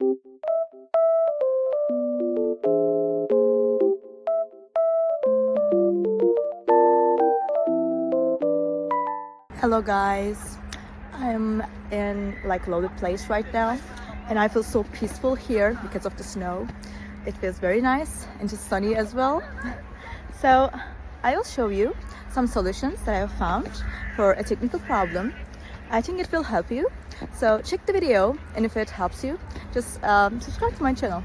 Hello guys, I'm in like loaded place right now and I feel so peaceful here because of the snow. It feels very nice and just sunny as well. So I will show you some solutions that I have found for a technical problem. I think it will help you. So check the video, and if it helps you, just subscribe to my channel.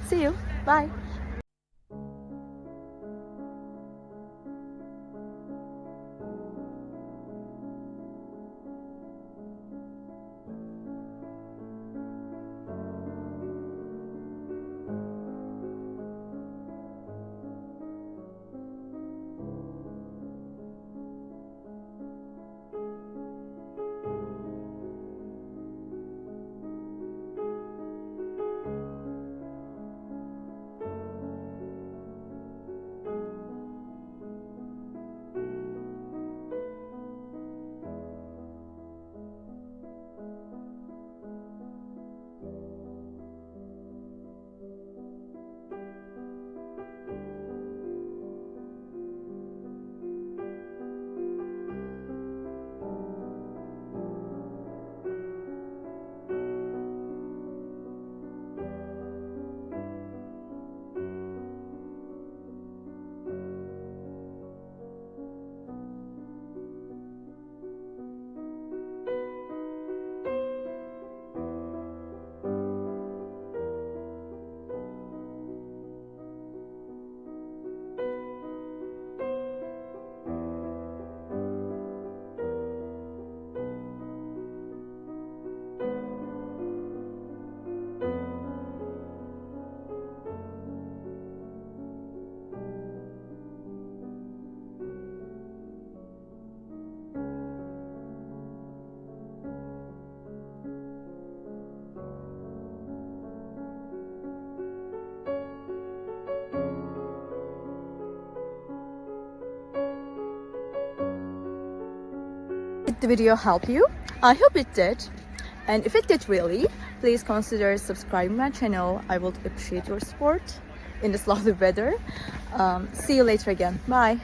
See you. Bye. Did the video help you? I hope it did. And if it did really, please consider subscribing my channel. I would appreciate your support in this lovely weather. See you later again. Bye.